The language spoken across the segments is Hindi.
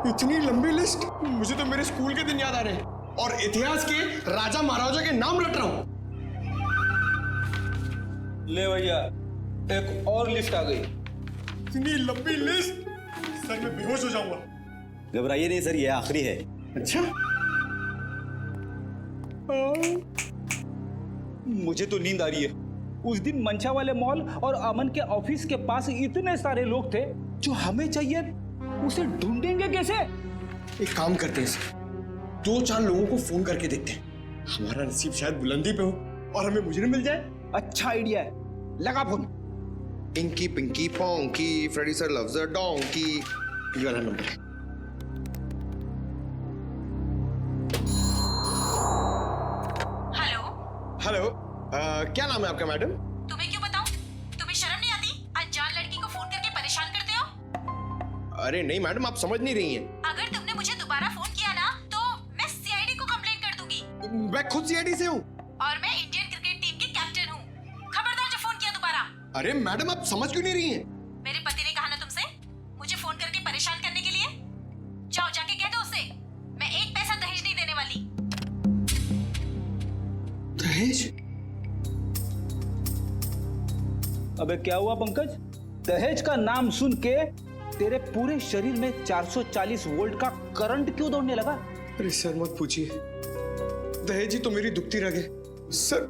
इतनी लंबी लिस्ट, मुझे तो मेरे स्कूल के दिन याद आ रहे हैं और इतिहास के राजा महाराजा के नाम रट रहा हूं। ले भैया, एक और लिस्ट आ गई। इतनी लंबी लिस्ट, सर मैं बेहोश हो जाऊंगा। घबराइए नहीं सर, ये आखिरी है। अच्छा, मुझे तो नींद आ रही है। उस दिन मंशा वाले मॉल और अमन के ऑफिस के पास इतने सारे लोग थे, जो हमें चाहिए उसे ढूंढेंगे कैसे? एक काम करते हैं सर, 2-4 लोगों को फोन करके देखते हैं। हमारा नसीब शायद बुलंदी पे हो और हमें मुजरिम मिल जाए। अच्छा आइडिया है, लगा phone. Inky pinky ponky, Freddy sir loves a donkey, ये वाला नंबर है। हेलो। हेलो, क्या नाम है आपका मैडम? तुम्हें क्यों बताऊं? तुम्हें शर्म नहीं आती? अनजान लड़की को फोन करके परेशान करते हो। अरे नहीं मैडम, आप समझ नहीं रही हैं। अगर तुमने मुझे दोबारा फोन किया ना तो मैं सीआईडी को कंप्लेंट कर दूंगी। मैं खुद सीआईडी से हूँ। और मैं इंडियन क्रिकेट टीम की कैप्टन हूँ। खबरदार जो फोन किया दोबारा। अरे मैडम, आप समझ क्यों नहीं रही हैं? मेरे पति ने कहा ना तुमसे मुझे फोन करके परेशान करने के लिए। जाओ जाके कह दो उसे मैं 1 पैसा दहेज नहीं देने वाली। दहेज? अबे क्या हुआ पंकज? दहेज का नाम सुन के तेरे पूरे शरीर में 440 वोल्ट का करंट क्यों दौड़ने लगा? अरे सर मत पूछिए, दहेज ही तो मेरी दुखती रग है। सर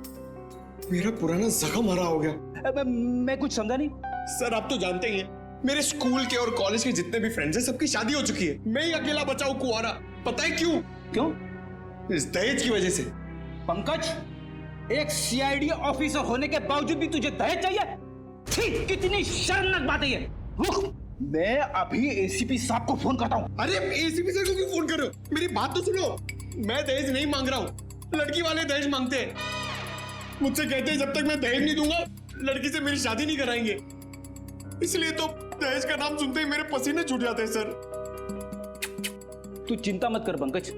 मेरा पुराना जख्म हरा हो गया। अबे मैं कुछ समझा नहीं। सर आप तो जानते ही हैं, मेरे स्कूल के और कॉलेज के जितने भी फ्रेंड्स हैं सबकी शादी हो चुकी है। मैं ही अकेला बचा हूं कुंवारा। पता है क्यों? क्यों? इस दहेज की वजह से। पंकज, एक सीआईडी ऑफिसर होने के बावजूद भी तुझे दहेज चाहिए? छी, कितनी शर्मनाक बात है ये। रुक, मैं अभी एसीपी साहब को फोन करता हूँ। अरे एसीपी सर को क्यों फोन कर रहे हो? मेरी बात तो सुनो, मैं दहेज नहीं मांग रहा हूँ, लड़की वाले दहेज मांगते हैं। मुझसे कहते हैं जब तक मैं दहेज नहीं दूंगा लड़की से मेरी शादी नहीं कराएंगे। इसलिए तो दहेज का नाम सुनते ही मेरे पसीने छूट जाते हैं सर। तू चिंता मत कर पंकज,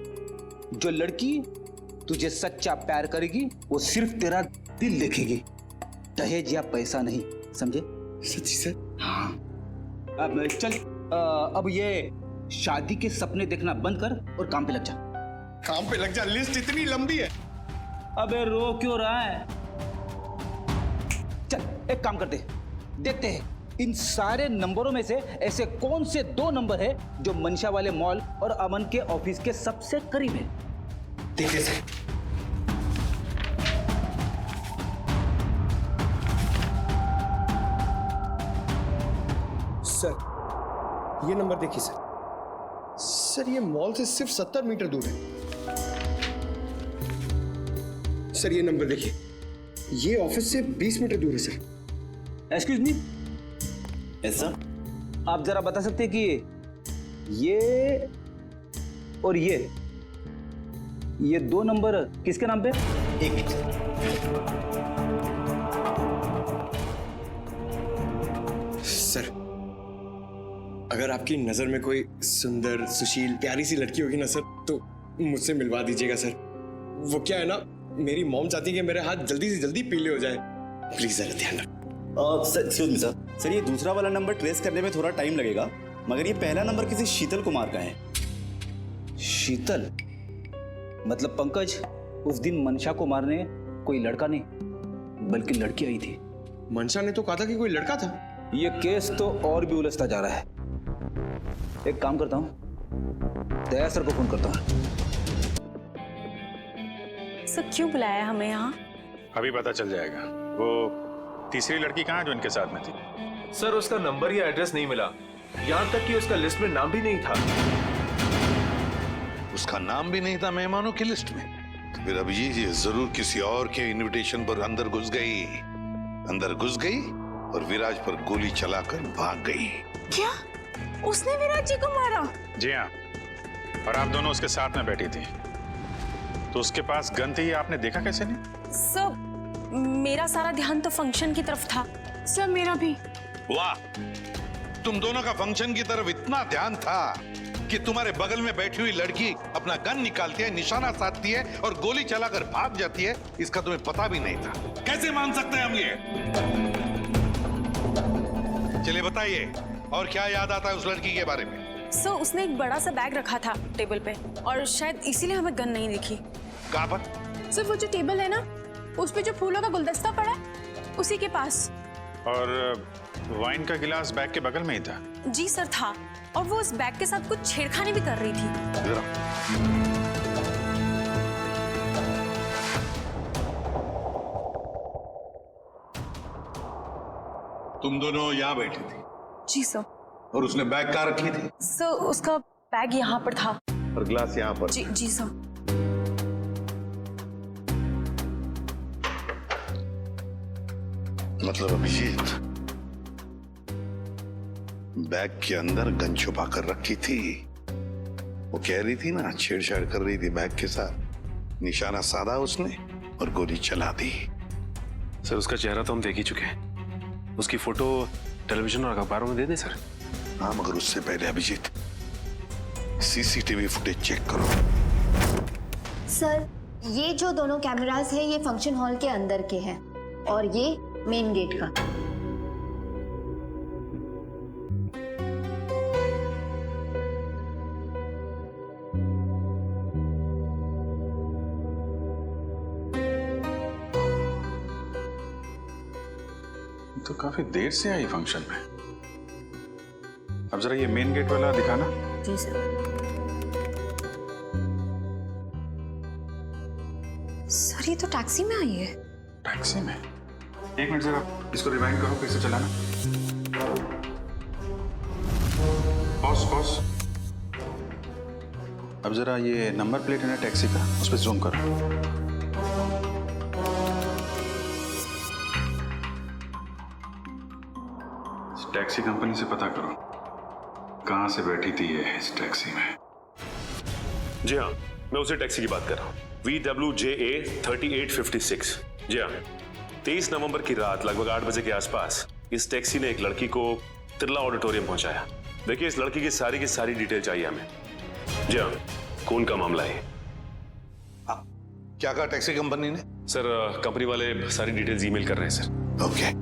जो लड़की तुझे सच्चा प्यार करेगी वो सिर्फ तेरा दिल देखेगी, दहेज या पैसा नहीं, समझे? सच्ची सर? हाँ। अब चल, अब ये शादी के सपने देखना बंद कर और काम पे लग जा। काम पे लग जा, लिस्ट इतनी लंबी है। अबे रो क्यों रहा है? चल एक काम करते, देखते हैं इन सारे नंबरों में से ऐसे कौन से 2 नंबर है जो मंशा वाले मॉल और अमन के ऑफिस के सबसे करीब है। देखिए सर, सर ये नंबर देखिए सर। सर ये मॉल से सिर्फ 70 मीटर दूर है। सर ये नंबर देखिए, ये ऑफिस से 20 मीटर दूर है सर। एक्सक्यूज मी, ऐसा? आप जरा बता सकते हैं कि ये और ये 2 नंबर किसके नाम पे? एक मिनट। सर अगर आपकी नजर में कोई सुंदर सुशील प्यारी सी लड़की होगी ना सर, तो मुझसे मिलवा दीजिएगा सर। वो क्या है ना, मेरी मॉम चाहती है कि मेरे हाथ जल्दी से जल्दी पीले हो जाए। प्लीज जरा ध्यान रखो। Sir excuse me sir, sir ये दूसरा वाला नंबर ट्रेस करने में थोड़ा टाइम लगेगा, मगर ये पहला नंबर किसी शीतल कुमार का है। शीतल? मतलब पंकज, उस दिन मनशा को मारने कोई लड़का नहीं बल्कि लड़की आई थी। मनशा ने तो कहा था कि कोई लड़का था। ये केस तो और भी उलझता जा रहा है। एक काम करता हूं, दया सर को फोन करता हूं। सर क्यों बुलाया हमें यहाँ? अभी पता चल जाएगा। वो तीसरी लड़की कहाँ है जो इनके साथ में थी? सर उसका नंबर या एड्रेस नहीं मिला, यहाँ तक कि उसका लिस्ट में नाम भी नहीं था। उसका नाम भी नहीं था मेहमानों की लिस्ट में, तो फिर अब ये जरूर किसी और के इनविटेशन पर अंदर घुस गई और विराज पर गोली चलाकर भाग गई। क्या उसने विराज जी को मारा? जी हाँ, और आप दोनों उसके साथ में बैठी थी, तो उसके पास गन थी, आपने देखा कैसे नहीं? सर मेरा सारा ध्यान तो फंक्शन की तरफ था। सर मेरा भी। वाह, तुम दोनों का फंक्शन की तरफ इतना ध्यान था कि तुम्हारे बगल में बैठी हुई लड़की अपना गन निकालती है, निशाना साधती है और गोली चलाकर भाग जाती है, इसका तुम्हें पता भी नहीं था। कैसे मान सकते हैं हम ये? चलिए बताइए, और क्या याद आता है उस लड़की के बारे में? सर उसने एक बड़ा सा बैग रखा था टेबल पे और शायद इसीलिए हमें गन नहीं दिखी। कहाँ पर? सर वो जो टेबल है ना, उस पे जो फूलों का गुलदस्ता पड़ा है, उसी के पास। और वाइन का गिलास बैग के बगल में ही था? जी सर था, और वो उस बैग के साथ कुछ छेड़खानी भी कर रही थी। इधर आओ। तुम दोनों यहाँ बैठी थी जी सर। और उसने बैग कहाँ रखी थी? सर उसका बैग यहाँ पर था। और ग्लास यहाँ पर? जी जी सर। मतलब अभिजीत बैग के अंदर गन छुपा कर रखी थी। वो कह रही थी ना, छेड़छाड़ कर रही थी बैग के साथ। निशाना साधा उसने और गोली चला दी। सर उसका चेहरा तो हम देख ही चुके हैं, उसकी फोटो टेलीविजन और अखबारों में दे दें सर? हाँ, मगर उससे पहले अभिजीत सीसीटीवी फुटेज चेक करो। सर ये जो दोनों कैमरास है ये फंक्शन हॉल के अंदर के हैं और ये मेन गेट का। तो काफी देर से आई फंक्शन में। अब जरा ये मेन गेट वाला दिखाना। जी सर। सर ये तो टैक्सी में आई है। टैक्सी में? एक मिनट जरा इसको रिवाइंड करो, फिर से चलाना। Pause pause. अब जरा ये नंबर प्लेट है ना टैक्सी का, उस पर जूम करो। टैक्सी कंपनी से पता करो कहां से बैठी थी ये इस टैक्सी में। जी हाँ, मैं उसी टैक्सी की बात कर रहा हूँ, VWJA 3856। जी हाँ, 23 नवंबर की रात लगभग 8 बजे के आसपास इस टैक्सी ने एक लड़की को तिरला ऑडिटोरियम पहुंचाया। देखिए इस लड़की की सारी डिटेल चाहिए हमें। जी हाँ, खून का मामला है। क्या कहा टैक्सी कंपनी ने? सर कंपनी वाले सारी डिटेल्स ईमेल कर रहे हैं सर। ओके,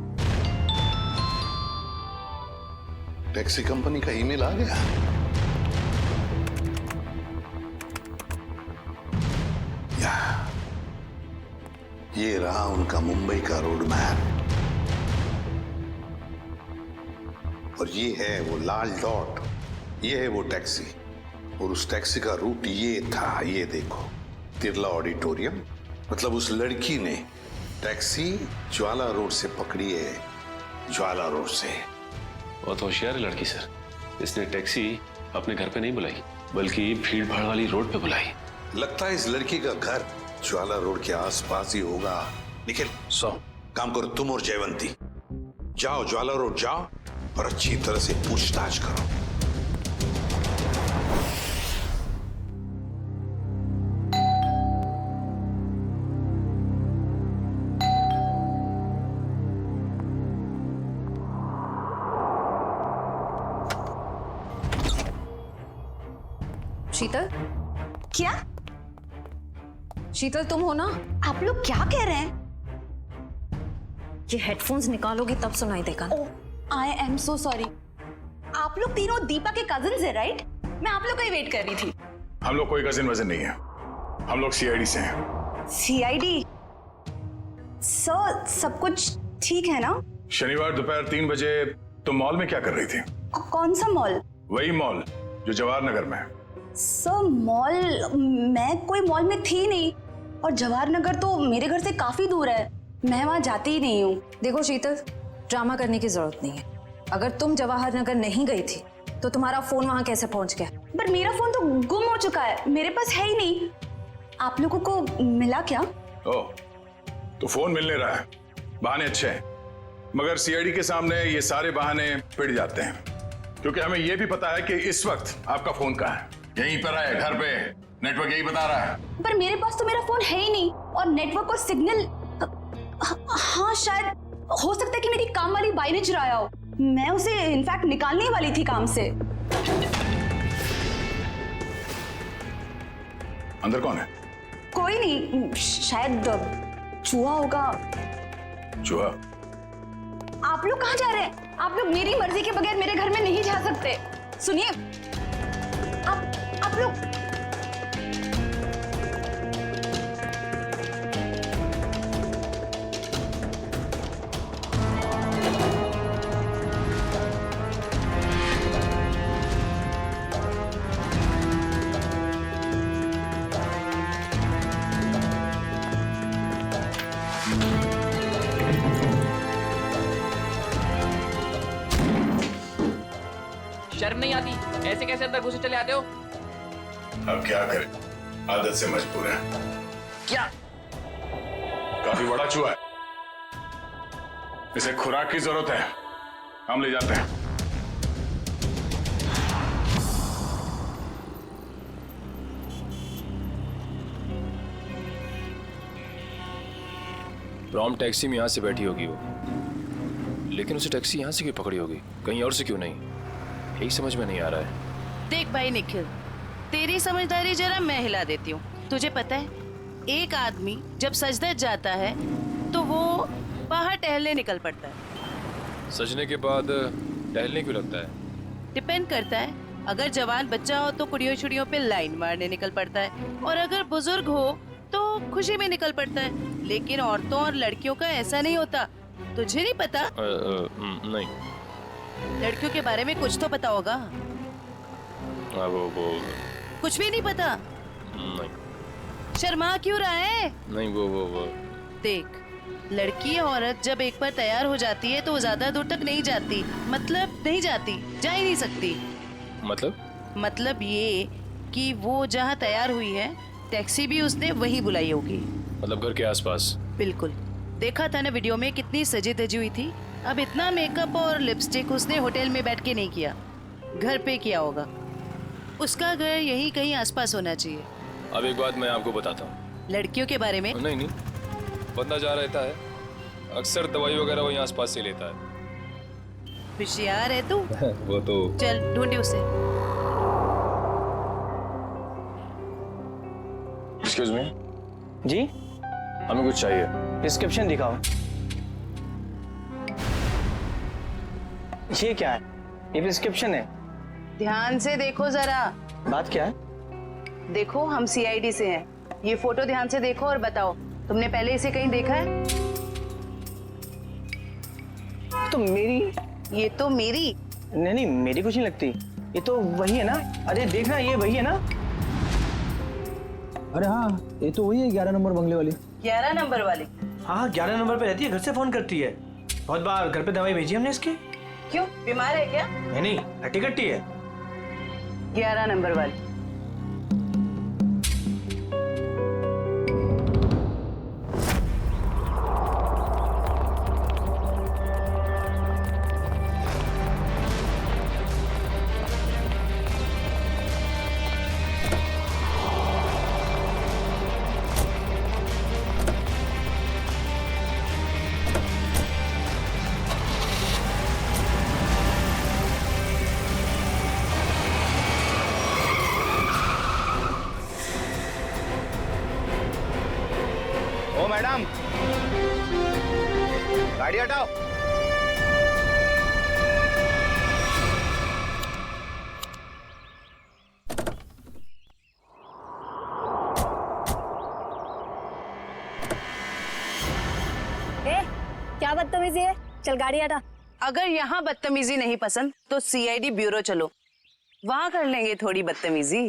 टैक्सी कंपनी का ईमेल आ गया। ये रहा उनका मुंबई का रोड मैप और ये है वो लाल डॉट, ये है वो टैक्सी और उस टैक्सी का रूट ये था, ये देखो, तिरला ऑडिटोरियम। मतलब उस लड़की ने टैक्सी ज्वाला रोड से पकड़ी है, ज्वाला रोड से। बहुत होशियार है लड़की सर, इसने टैक्सी अपने घर पे नहीं बुलाई बल्कि भीड़ भाड़ वाली रोड पे बुलाई। लगता है इस लड़की का घर ज्वाला रोड के आसपास ही होगा। निखिल, काम करो तुम और जयवंती, जाओ ज्वाला रोड जाओ और अच्छी तरह से पूछताछ करो। शीतल? क्या? शीतल तुम हो ना? आप लोग क्या कह रहे हैं? ये हेडफोन्स निकालोगी तब सुनाई देगा। I am so sorry. आप लोग तीनों दीपा के कजिन्स हैं, राइट? मैं आप लोग का ही वेट कर रही थी। हम लोग कोई कजिन वजन नहीं है, हम लोग CID से हैं। CID? सर सब कुछ ठीक है ना? शनिवार दोपहर 3 बजे तुम मॉल में क्या कर रही थी? कौन सा मॉल? वही मॉल जो जवाहर नगर में है। सर मॉल, मैं कोई मॉल में थी नहीं और जवाहर नगर तो मेरे घर से काफी दूर है, मैं वहां जाती ही नहीं हूँ। देखो शीतल, ड्रामा करने की जरूरत नहीं है। अगर तुम जवाहर नगर नहीं गई थी तो तुम्हारा फोन वहां कैसे पहुंच गया? पर मेरा फोन तो गुम हो चुका है, मेरे पास है ही नहीं। आप लोगों को मिला क्या? ओह, तो फोन मिलने रहा है, बहाने अच्छे हैं, मगर CID के सामने ये सारे बहाने पिट जाते हैं, क्योंकि हमें ये भी पता है कि इस वक्त आपका फोन कहाँ है। यहीं पर है, घर पे, नेटवर्क यही बता रहा है। पर मेरे पास तो मेरा फोन है ही नहीं और नेटवर्क और सिग्नल, हाँ शायद हो सकता है कि मेरी काम वाली बाई ने चुराया हो। मैं उसे इनफैक्ट निकालने वाली थी काम से। अंदर कौन है? कोई नहीं, शायद चूहा होगा। चूहा? आप लोग कहाँ जा रहे हैं? आप लोग मेरी मर्जी के बगैर मेरे घर में नहीं जा सकते। सुनिए, आप लोग शर्म नहीं आती? ऐसे कैसे अंदर घुसे चले आते हो? अब क्या करें, आदत से मजबूर है। क्या? काफी बड़ा चूहा है, इसे खुराक की जरूरत है, हम ले जाते हैं। प्रॉम टैक्सी में यहाँ से बैठी होगी वो, लेकिन उसे टैक्सी यहाँ से क्यों पकड़ी होगी, कहीं और से क्यों नहीं? यही समझ में नहीं आ रहा है। देख भाई निखिल, तेरी समझदारी जरा मैं हिला देती हूँ। तुझे पता है, एक आदमी जब सजदत जाता है तो वो बाहर टहलने निकल पड़ता है। सजने के बाद टहलने क्यों लगता है? डिपेंड करता है, अगर जवान बच्चा हो तो कुड़ियों छुड़ियों पे लाइन मारने निकल पड़ता है, और अगर बुजुर्ग हो तो खुशी में निकल पड़ता है। लेकिन औरतों और लड़कियों का ऐसा नहीं होता। तुझे नहीं पता? नहीं। लड़कियों के बारे में कुछ तो पता होगा। वो कुछ भी नहीं पता? नहीं। शर्मा क्यों रहा है? नहीं वो देख, लड़की औरत जब एक बार तैयार हो जाती है तो वो ज्यादा दूर तक नहीं जाती। मतलब नहीं जाती, जा ही नहीं सकती। मतलब ये कि वो जहाँ तैयार हुई है, टैक्सी भी उसने वही बुलाई होगी। मतलब घर के आसपास? बिल्कुल। देखा था ना वीडियो में, कितनी सजी धजी हुई थी। अब इतना मेकअप और लिपस्टिक उसने होटल में बैठ के नहीं किया, घर पे किया होगा। उसका घर यही कहीं आसपास होना चाहिए। अब एक बात मैं आपको बताता हूँ। लड़कियों के बारे में? नहीं, बंदा जा रहता है, अक्सर दवाई वगैरह वो यहाँ आसपास से लेता है। होशियार है तू। वो तो चल ढूंढे उसे। Excuse me. जी? हमें कुछ चाहिए। प्रिस्क्रिप्शन दिखाओ। ये क्या है? ये प्रिस्क्रिप्शन है। ध्यान से देखो जरा। बात क्या है? देखो, हम सीआईडी से हैं। ये फोटो ध्यान से देखो और बताओ, तुमने पहले इसे कहीं देखा है? तो मेरी? ये तो मेरी। नहीं, मेरी कुछ नहीं लगती। ये तो वही है ना? अरे देखना, ये वही है ना? अरे हाँ, ये तो वही है 11 नंबर बंगले वाली। 11 नंबर वाली? हाँ, 11 नंबर पे रहती है, घर से फोन करती है। बहुत बार घर पे दवाई भेजी हमने इसकी। क्यों, बीमार है क्या? नहीं, हट्टी कट्टी है। 11 नंबर वाली। ओ मैडम, गाड़ी हटाओ। क्या बदतमीजी है? चल गाड़ी हटा। अगर यहाँ बदतमीजी नहीं पसंद तो सीआईडी ब्यूरो चलो, वहां कर लेंगे थोड़ी बदतमीजी।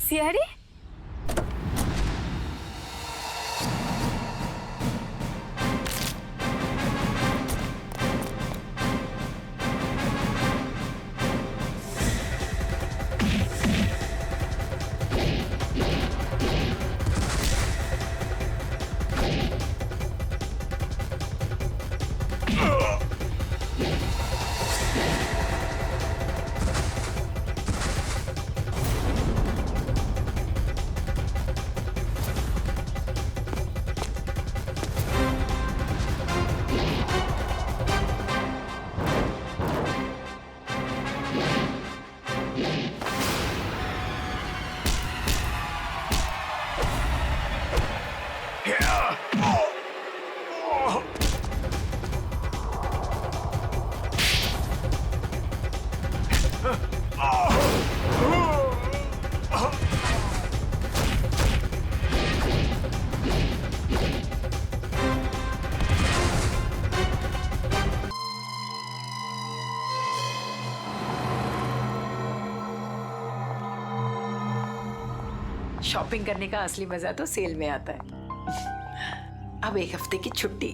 सीआईडी? शॉपिंग करने का असली मजा तो सेल में आता है। अब एक हफ्ते की छुट्टी।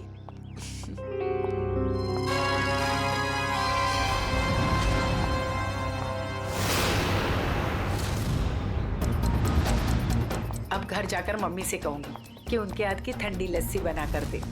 अब घर जाकर मम्मी से कहूंगी कि उनके हाथ की ठंडी लस्सी बना कर दे।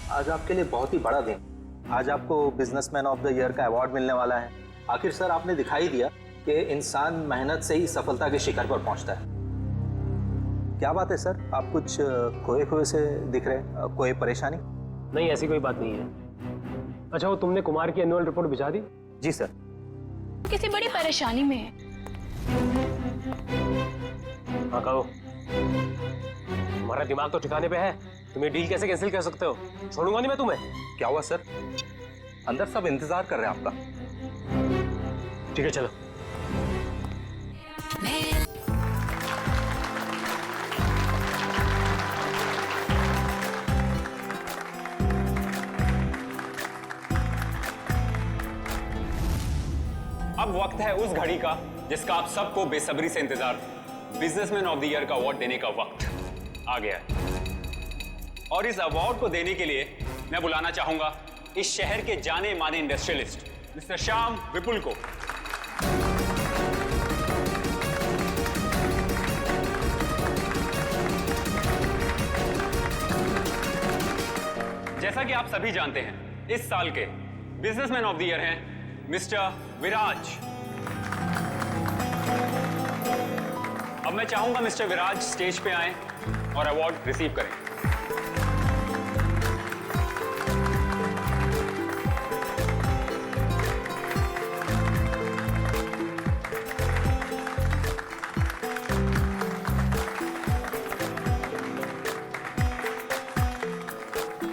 आज आपके लिए बहुत ही बड़ा दिन। आज आपको बिजनेसमैन ऑफ द ईयर का अवार्ड मिलने वाला है। आखिर सर आपने दिखाई दिया कि इंसान मेहनत से ही सफलता के शिखर पर पहुंचता है। क्या बात है सर, आप कुछ खोए खोए से दिख रहे हैं? कोई परेशानी? नहीं, ऐसी कोई बात नहीं है। अच्छा, वो तुमने कुमार की एनुअल रिपोर्ट भिजा दी? जी सर। किसी बड़ी परेशानी में है। हाँ कहो। तुम्हारा दिमाग तो ठिकाने पे है। तुम ये डील कैसे कैंसिल कर सकते हो? छोड़ूंगा नहीं मैं तुम्हें। क्या हुआ सर? अंदर सब इंतजार कर रहे हैं आपका। ठीक है चलो। अब वक्त है उस घड़ी का जिसका आप सबको बेसब्री से इंतजार था। बिजनेसमैन ऑफ द ईयर का अवार्ड देने का वक्त आ गया है। और इस अवार्ड को देने के लिए मैं बुलाना चाहूंगा इस शहर के जाने माने इंडस्ट्रियलिस्ट मिस्टर श्याम विपुल को। जैसा कि आप सभी जानते हैं, इस साल के बिजनेसमैन ऑफ द ईयर हैं मिस्टर विराज। अब मैं चाहूंगा मिस्टर विराज स्टेज पे आएं और अवार्ड रिसीव करें।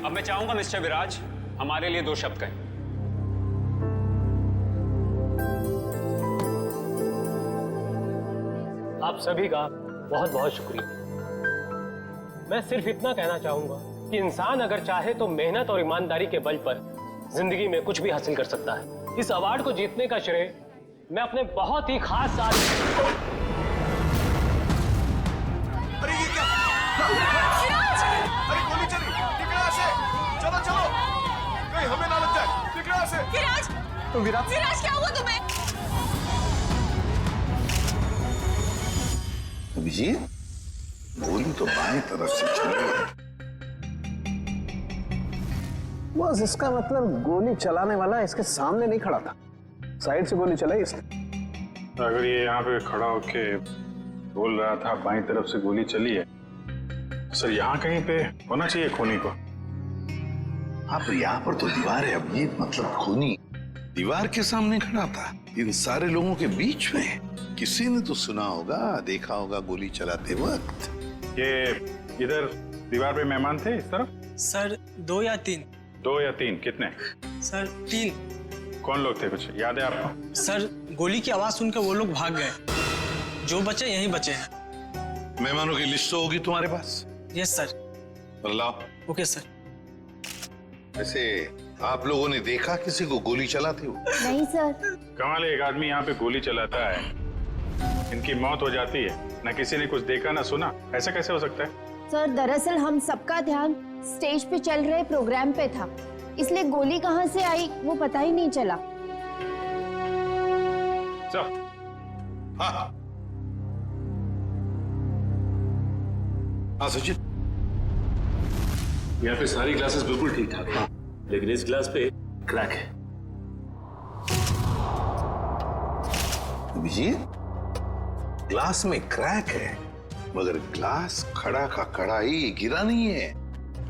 अब मैं चाहूंगा मिस्टर विराज हमारे लिए 2 शब्द कहें। आप सभी का बहुत बहुत शुक्रिया। मैं सिर्फ इतना कहना चाहूंगा कि इंसान अगर चाहे तो मेहनत और ईमानदारी के बल पर जिंदगी में कुछ भी हासिल कर सकता है। इस अवार्ड को जीतने का श्रेय मैं अपने बहुत ही खास साथी अरे ये क्या? अरे गोली चली, निकल यहाँ से। चलो चलो, कहीं हमें ना लग जाए। निकल यहाँ से। विराज, विराज क्या हुआ तुम्हें? अभिजीत, गोली तो बाएं तरफ से चली है। बस इसका मतलब गोली चलाने वाला इसके सामने नहीं खड़ा था, साइड से गोली चलाई इसने। अगर ये यहाँ पे खड़ा होके बोल रहा था बाईं तरफ से गोली चली है, सर यहाँ कहीं पे होना चाहिए खूनी को। हाँ, पर यहाँ पर तो दीवार है अभिजीत, मतलब खूनी दीवार के सामने खड़ा था इन सारे लोगों के बीच में। किसी ने तो सुना होगा, देखा होगा गोली चलाते वक्त। ये इधर दीवार पे मेहमान थे इस तरफ? सर 2 या 3। 2 या 3? कितने? सर 3। कौन लोग थे, कुछ याद है आपको? सर गोली की आवाज सुनकर वो लोग भाग गए। जो बचे यहीं बचे हैं। मेहमानों की लिस्ट तो होगी तुम्हारे पास? Yes sir. लाओ। Okay sir. वैसे आप लोगों ने देखा किसी को गोली चलाते हुए? नहीं सर। कमाल है, एक आदमी यहाँ पे गोली चलाता है, इनकी मौत हो जाती है, ना किसी ने कुछ देखा ना सुना। ऐसा कैसे हो सकता है? सर दरअसल हम सबका ध्यान स्टेज पे चल रहे प्रोग्राम पे था, इसलिए गोली कहाँ से आई वो पता ही नहीं चला। हाँ सुचित, यहाँ पे सारी ग्लासेस बिल्कुल ठीक ठाक है, लेकिन इस ग्लास पे क्रैक है। अभिजीत, ग्लास में क्रैक है, मगर ग्लास खड़ा का खड़ा ही गिरा नहीं है।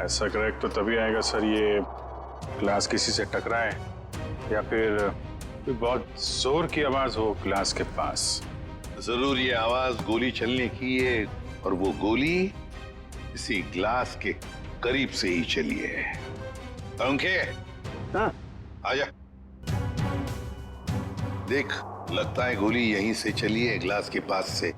ऐसा क्रैक तो तभी आएगा सर, ये ग्लास किसी से टकराए या फिर कोई बहुत जोर की आवाज हो क्लास के पास। जरूर ये आवाज गोली चलने की है, और वो गोली इसी ग्लास के करीब से ही चली है। अंके, आजा। देख, लगता है गोली यहीं से चली है, ग्लास के पास से।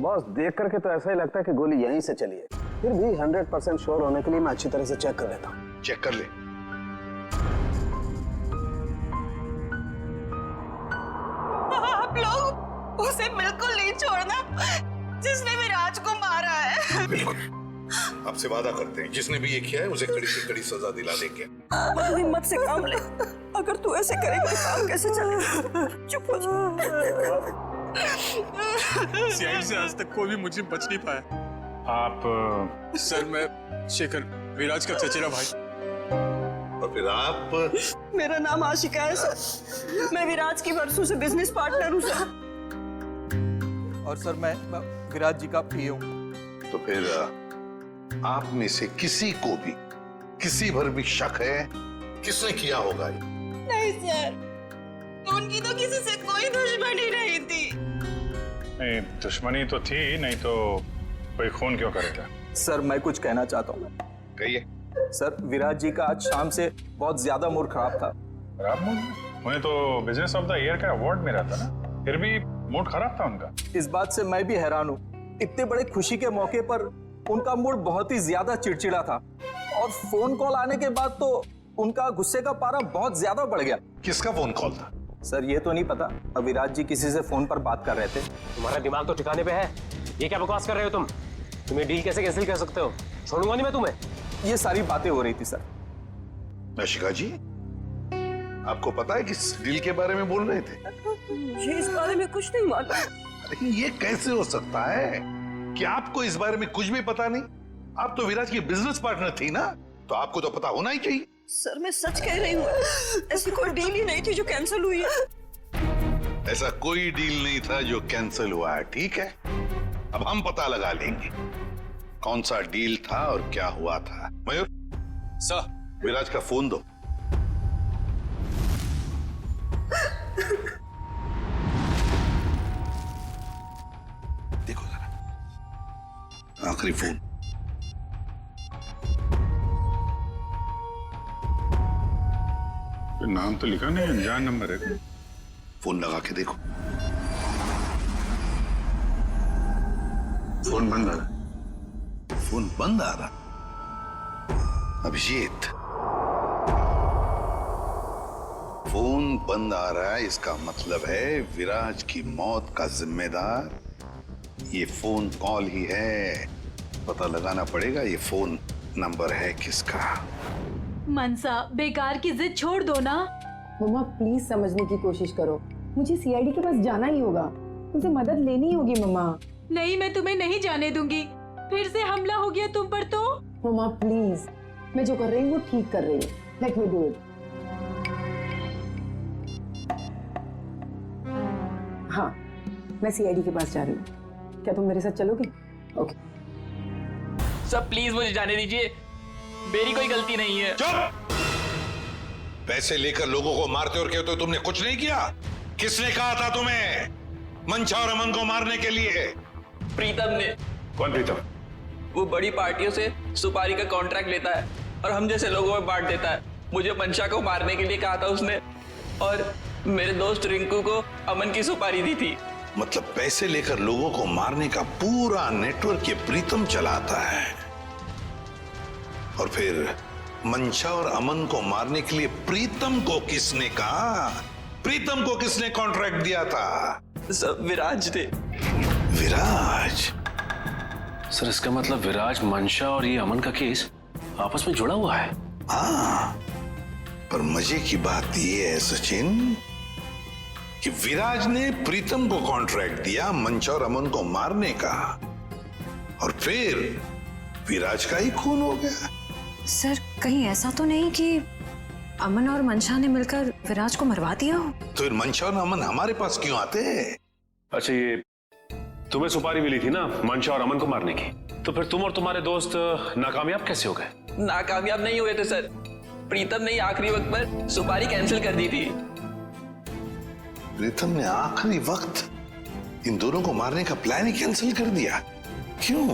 बॉस, देख करके तो ऐसा ही लगता है कि गोली यहीं से चली है। फिर भी 100% श्योर होने के लिए मैं अच्छी तरह से चेक कर लेता हूँ। चेक कर ले। आप लोग उसे बिल्कुल नहीं छोड़ना जिसने विराज को मारा है। बिल्कुल, आपसे वादा करते हैं जिसने भी ये किया है उसे कड़ी से कड़ी सजा दिला देंगे। हिम्मत से काम ले, अगर तू ऐसे करेगा तो काम कैसे चलेगा? चुप हो जा। सीआईडी से आज तक कोई भी मुझे बच नहीं पाया। आप सर, मैं शेखर, विराज का चचेरा भाई। और फिर आप? मेरा नाम आशिका है सर, मैं विराज की वर्षों से बिजनेस पार्टनर हूँ सर। और सर मैं विराज जी का पीए हूँ। तो फिर आप में से किसी को भी किसी पर भी शक है किसने किया होगा ये? नहीं सर, उनकी तो किसी से कोई दुश्मनी नहीं थी। नहीं, दुश्मनी तो थी, नहीं तो कोई खून क्यों करेगा? सर मैं कुछ कहना चाहता हूँ। कहिए। सर, विराज जी का आज शाम से बहुत ज्यादा मूड खराब था। खराब मूड? उन्हें तो बिजनेस ऑफ द ईयर का अवार्ड मिला था ना, फिर भी मूड खराब था उनका। इस बात से मैं भी हैरान हूँ। इतने बड़े खुशी के मौके पर उनका मूड बहुत ही ज्यादा चिड़चिड़ा था, और फोन कॉल आने के बाद तो उनका गुस्से का पारा बहुत ज्यादा बढ़ गया। किसका फोन कॉल था? सर ये तो नहीं पता, अविराज जी किसी से फोन पर बात कर रहे थे। तुम्हारा दिमाग तो ठिकाने पे है। ये क्या बकवास कर रहे हो तुम? तुम्हें डील कैसे कैंसिल कर सकते हो? छोड़ूंगा नहीं मैं तुम्हें। ये सारी बातें हो रही थी सर। आशिका जी, आपको पता है किस डील के बारे में बोल रहे थे? मुझे इस बारे में कुछ नहीं मालूम। अरे ये कैसे हो सकता है कि आपको इस बारे में कुछ भी पता नहीं? आप तो विराज की बिजनेस पार्टनर थी ना, तो आपको तो पता होना ही चाहिए। सर मैं सच कह रही हूँ, ऐसी कोई डील ही नहीं थी जो कैंसिल हुई है। ऐसा कोई डील नहीं था जो कैंसिल हुआ है, ठीक है? अब हम पता लगा लेंगे कौन सा डील था और क्या हुआ था। मयूर सर, विराज का फोन दो। देखो जरा, आखिरी फोन। नाम तो लिखा नहीं, अनजान नंबर है। फोन लगा के देखो। फोन बंद आ रहा। फोन बंद आ रहा। अभिजीत, फोन बंद आ रहा है, इसका मतलब है विराज की मौत का जिम्मेदार ये फोन कॉल ही है। पता लगाना पड़ेगा ये फोन नंबर है किसका। मनसा, बेकार की जिद छोड़ दो ना। मम्मा प्लीज समझने की कोशिश करो, मुझे सीआईडी के पास जाना ही होगा, तुमसे मदद लेनी होगी मम्मा। नहीं, मैं तुम्हें नहीं जाने दूंगी। फिर से हमला हो गया तुम पर तो। मम्मा प्लीज, मैं जो कर रही हूँ वो ठीक कर रही हूँ, लेट मी डू इट। हाँ, मैं सीआईडी के पास जा रही हूँ, क्या तुम मेरे साथ चलोगे? ओके। सब प्लीज मुझे जाने दीजिए, मेरी कोई गलती नहीं है। चुप! पैसे लेकर लोगों को मारते और कहते हो तुमने कुछ नहीं किया। किसने कहा था तुम्हें मंशा और अमन को मारने के लिए? प्रीतम ने। कौन प्रीतम? वो बड़ी पार्टियों से सुपारी का कॉन्ट्रैक्ट लेता है और हम जैसे लोगों में बांट देता है। मुझे मंशा को मारने के लिए कहा था उसने, और मेरे दोस्त रिंकू को अमन की सुपारी दी थी। मतलब पैसे लेकर लोगों को मारने का पूरा नेटवर्क ये प्रीतम चलाता है, और फिर मंशा और अमन को मारने के लिए प्रीतम को किसने कहा? प्रीतम को किसने कॉन्ट्रैक्ट दिया था? सब विराज थे। विराज? सर इसका मतलब विराज, मंशा और ये अमन का केस आपस में जुड़ा हुआ है। हाँ, पर मजे की बात ये है सचिन कि विराज ने प्रीतम को कॉन्ट्रैक्ट दिया मंशा और अमन को मारने का, और फिर विराज का ही खून हो गया। सर कहीं ऐसा तो नहीं कि अमन और मंशा ने मिलकर विराज को मरवा दिया हो? तो फिर मंशा और अमन हमारे पास क्यों आते हैं? अच्छा, ये तुम्हें सुपारी मिली थी ना मंशा और अमन को मारने की, तो फिर तुम और तुम्हारे दोस्त नाकामयाब कैसे हो गए? नाकामयाब नहीं हुए थे सर, प्रीतम ने आखिरी वक्त पर सुपारी कैंसिल कर दी थी। प्रीतम ने आखिरी वक्त इन दोनों को मारने का प्लान ही कैंसिल कर दिया? क्यों?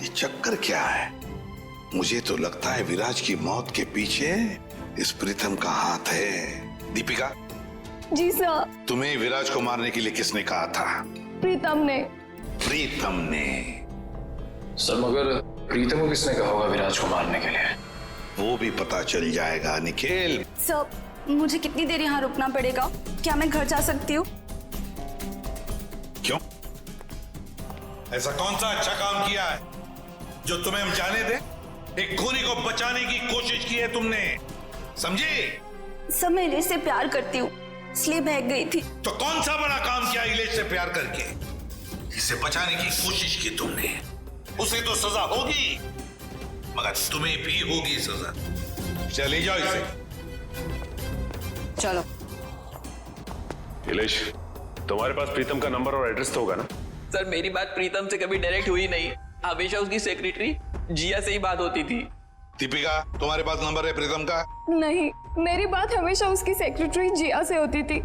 ये चक्कर क्या है? मुझे तो लगता है विराज की मौत के पीछे इस प्रीतम का हाथ है। दीपिका। जी सर। तुम्हें विराज को मारने के लिए किसने कहा था? प्रीतम ने। प्रीतम ने? सर मगर प्रीतम को किसने कहा होगा विराज को मारने के लिए? वो भी पता चल जाएगा निखिल। सर मुझे कितनी देर यहाँ रुकना पड़ेगा? क्या मैं घर जा सकती हूँ? क्यों? ऐसा कौन सा अच्छा काम किया है जो तुम्हें हम जाने दे? एक खूनी को बचाने की कोशिश की है तुमने, समझी? सर मैं इलेश से प्यार करती हूँ, इसलिए भाग गई थी। तो कौन सा बड़ा काम किया इलेश से प्यार करके? इसे बचाने की कोशिश की तुमने, उसे तो सजा होगी, मगर तुम्हें भी होगी सजा। चले जाओ इसे। चलो। इलेश, तुम्हारे पास प्रीतम का नंबर और एड्रेस तो होगा ना? सर मेरी बात प्रीतम से कभी डायरेक्ट हुई नहीं, हमेशा उसकी सेक्रेटरी जिया से ही बात होती थी। दीपिका, तुम्हारे पास नंबर है प्रीतम का? नहीं, मेरी बात हमेशा उसकी सेक्रेटरी जिया से होती थी।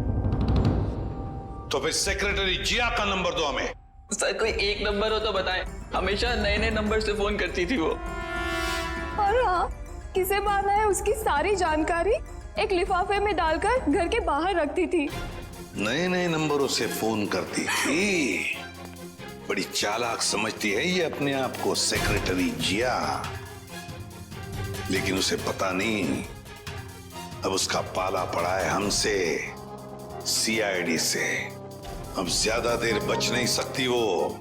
तो फिर सेक्रेटरी जिया का नंबर दो हमें। सर कोई एक नंबर हो तो बताएं, हमेशा नए नए नंबर से फोन करती थी वो। और हाँ, किसे बाना है उसकी सारी जानकारी एक लिफाफे में डालकर घर के बाहर रखती थी। नए नए नंबरों से फोन करती थी। बड़ी चालाक समझती है ये अपने आप को सेक्रेटरी जिया, लेकिन उसे पता नहीं अब उसका पाला पड़ा है हमसे, सीआईडी से। अब ज्यादा देर बच नहीं सकती वो।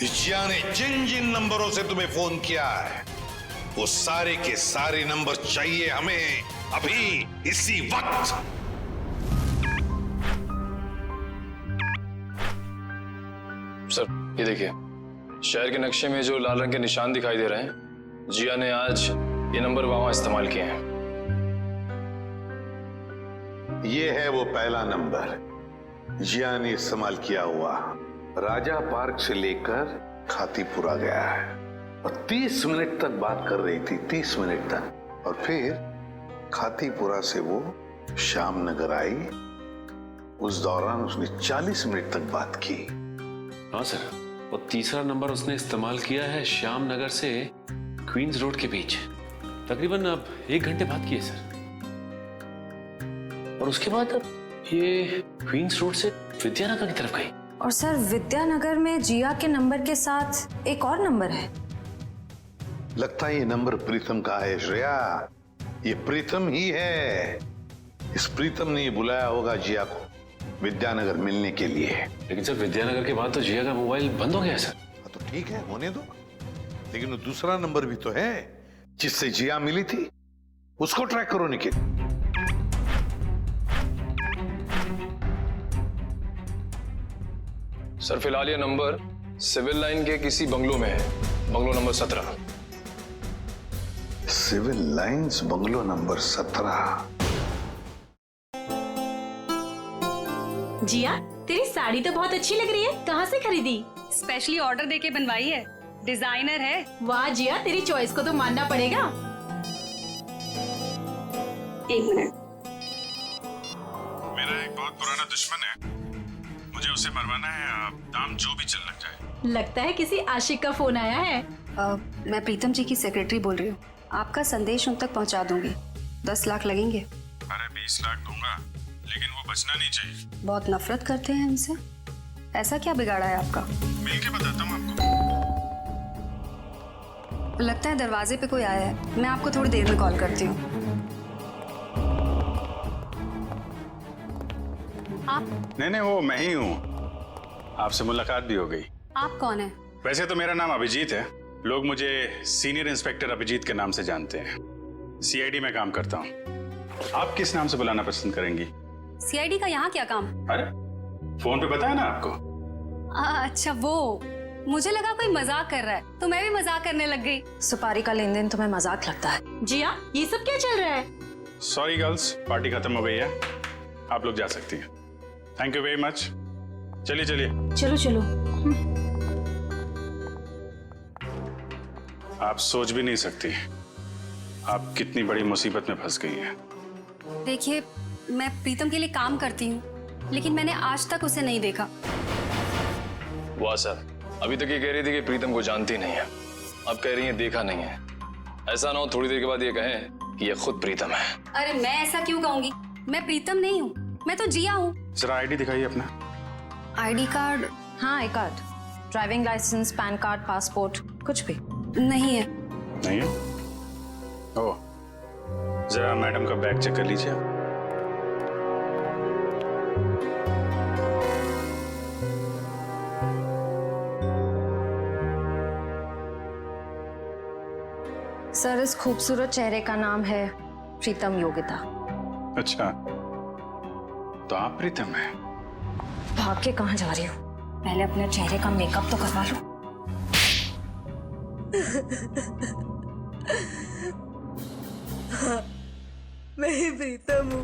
जिया ने जिन जिन नंबरों से तुम्हें फोन किया है वो सारे के सारे नंबर चाहिए हमें अभी, इसी वक्त। सर ये देखिए, शहर के नक्शे में जो लाल रंग के निशान दिखाई दे रहे हैं, जिया ने आज ये नंबर वहां इस्तेमाल किए हैं। ये है वो पहला नंबर जिया ने इस्तेमाल किया हुआ। राजा पार्क से लेकर खातीपुरा गया है और 30 मिनट तक बात कर रही थी, 30 मिनट तक। और फिर खातीपुरा से वो श्याम नगर आई, उस दौरान उसने 40 मिनट तक बात की। हाँ सर, और तीसरा नंबर उसने इस्तेमाल किया है श्याम नगर से क्वींस रोड के बीच, तकरीबन अब 1 घंटे बात की है सर। और उसके बाद अब ये क्वींस रोड से विद्यानगर की तरफ गई। और सर विद्यानगर में जिया के नंबर के साथ एक और नंबर है। लगता है ये नंबर प्रीतम का है श्रेया, ये प्रीतम ही है। इस प्रीतम ने ये बुलाया होगा जिया को विद्यानगर मिलने के लिए। लेकिन सर विद्यानगर के बाद तो जिया का मोबाइल बंद हो गया सर। तो ठीक है, होने दो, लेकिन वो दूसरा नंबर भी तो है जिससे जिया मिली थी, उसको ट्रैक करो निखिल। सर फिलहाल ये नंबर सिविल लाइन के किसी बंगलो में है, bungalow number 17। Civil Lines bungalow number 17। जिया तेरी साड़ी तो बहुत अच्छी लग रही है, कहाँ से खरीदी? स्पेशली ऑर्डर देके बनवाई है, डिजाइनर है। वाह जिया, तेरी चॉइस को तो मानना पड़ेगा। 1 मिनट। मेरा एक बहुत पुराना दुश्मन है, मुझे उसे मरवाना है। आप दाम जो भी चल लग जाए। लगता है किसी आशिक का फोन आया है। मैं प्रीतम जी की सेक्रेटरी बोल रही हूँ, आपका संदेश उन तक पहुँचा दूंगी। 10 लाख लगेंगे। अरे 20 लाख दूंगा, लेकिन वो बचना नहीं चाहिए। बहुत नफरत करते हैं हमसे, ऐसा क्या बिगाड़ा है आपका? मिल के बताता हूँ आपको। लगता है दरवाजे पे कोई आया है, मैं आपको थोड़ी देर में कॉल करती हूँ। आप? नहीं, वो मैं ही हूँ। आपसे मुलाकात भी हो गई। आप कौन है? वैसे तो मेरा नाम अभिजीत है, लोग मुझे सीनियर इंस्पेक्टर अभिजीत के नाम से जानते हैं। सीआईडी में काम करता हूँ। आप किस नाम से बुलाना पसंद करेंगी? सीआईडी का यहाँ क्या काम? अरे फोन पे बताया ना आपको। अच्छा वो, मुझे लगा कोई मजाक कर रहा है तो मैं भी मजाक करने लग गई। सुपारी का लेन देन तुम्हें मजाक लगता है? जिया ये सब क्या चल रहा है? सॉरी गर्ल्स, पार्टी खत्म हो गई है, आप लोग जा सकती हैं। Thank you very much. चलिए चलिए। चलो चलो। आप सोच भी नहीं सकती आप कितनी बड़ी मुसीबत में फंस गई हैं। देखिए, मैं प्रीतम के लिए काम करती हूँ, लेकिन मैंने आज तक उसे नहीं देखा। वाह सर, अभी तक ये कह रही थी कि प्रीतम को जानती नहीं है, अब कह रही है देखा नहीं है। ऐसा ना हो थोड़ी देर के बाद ये कहें कि ये खुद प्रीतम है। अरे मैं ऐसा क्यों कहूंगी? मैं प्रीतम नहीं हूँ, मैं तो जिया हूँ। जरा आईडी दिखाइए अपना। ID card? हाँ, I card, driving licence, PAN card, passport, कुछ भी नहीं है। नहीं है? ओह, जरा मैडम का बैग चेक कर लीजिए। सर, इस खूबसूरत चेहरे का नाम है प्रीतम योगिता। अच्छा, तो आप प्रीतम हैं? भाग के कहाँ जा रही हो? पहले अपने चेहरे का मेकअप तो करवा लो। मैं ही प्रीतम हूँ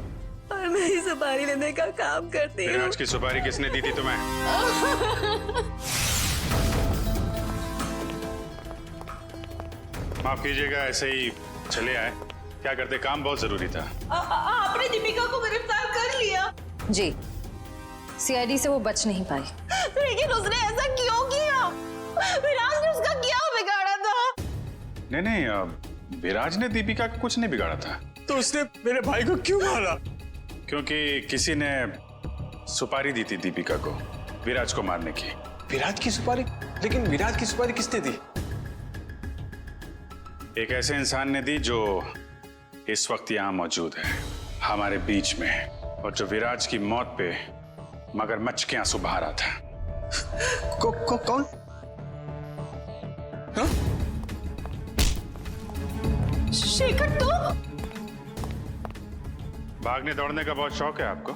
और मैं ही सुपारी लेने का काम करती हूँ। आज की सुपारी किसने दी थी तुम्हें? माफ कीजिएगा, ऐसे ही चले आए। क्या करते, काम बहुत जरूरी था। आपने दीपिका को गिरफ्तार कर लिया। जी, सीआईडी से वो बच नहीं पाई। लेकिन उसने ऐसा क्यों किया? विराज ने उसका क्या बिगाड़ा था? नहीं नहीं, विराज ने दीपिका को कुछ नहीं बिगाड़ा था। तो उसने मेरे भाई को क्यों मारा? क्योंकि किसी ने सुपारी दी थी दीपिका को विराज को मारने की। विराज की सुपारी? लेकिन विराज की सुपारी किसने दी? एक ऐसे इंसान ने दी जो इस वक्त यहाँ मौजूद है हमारे बीच में, और जो विराज की मौत पे मगरमच्छ के आंसू बहा रहा था। कौन? हाँ? शेखर, तो भागने दौड़ने का बहुत शौक है आपको?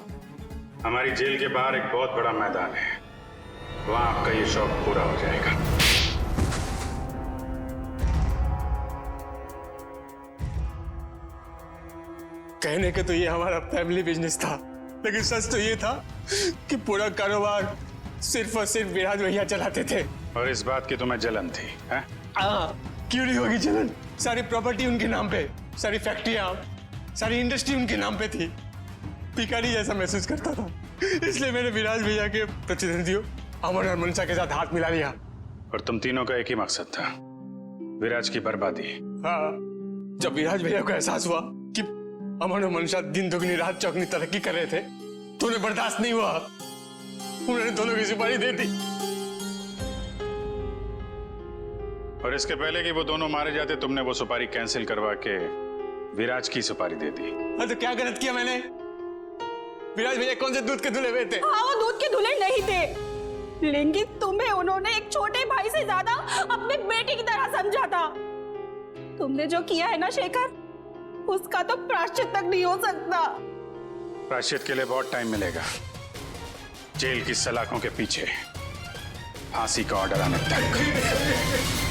हमारी जेल के बाहर एक बहुत बड़ा मैदान है, वहां आपका ये शौक पूरा हो जाएगा। कहने के तो ये हमारा फैमिली बिजनेस था, लेकिन सच तो ये था कि पूरा कारोबार सिर्फ और सिर्फ विराज भैया चलाते थे। और इस बात की तुम्हें जलन थी, हैं? क्यों नहीं होगी जलन? सारी प्रॉपर्टी उनके नाम पे, सारी फैक्ट्रियां, सारी इंडस्ट्री उनके नाम पे थी। भिखारी जैसा महसूस करता था, इसलिए मैंने विराज भैया के प्रतिद्वंदियों अमन और मनसा के साथ हाथ मिला लिया। और तुम तीनों का एक ही मकसद था, विराज की बर्बादी। हाँ, जब विराज भैया को एहसास हुआ कि अमन और मनसा दिन दुगनी रात चौगनी तरक्की कर रहे थे, तो उन्हें बर्दाश्त नहीं हुआ, उन्होंने दोनों की सुपारी दे दी। और इसके पहले कि वो दोनों मारे जाते, तुमने वो सुपारी कैंसिल करवा के विराज की सुपारी दे दी। तो क्या गलत किया मैंने? विराज भैया कौन से दूध के धुले हुए थे? हाँ, वो दूध के धुले नहीं थे, लेकिन तुम्हें उन्होंने एक छोटे भाई से ज्यादा अपने बेटे की तरह समझा था। तुमने जो किया है ना शेखर, उसका तो प्रायश्चित तक नहीं हो सकता। प्रायश्चित के लिए बहुत टाइम मिलेगा, जेल की सलाखों के पीछे फांसी का ऑर्डर आने तक।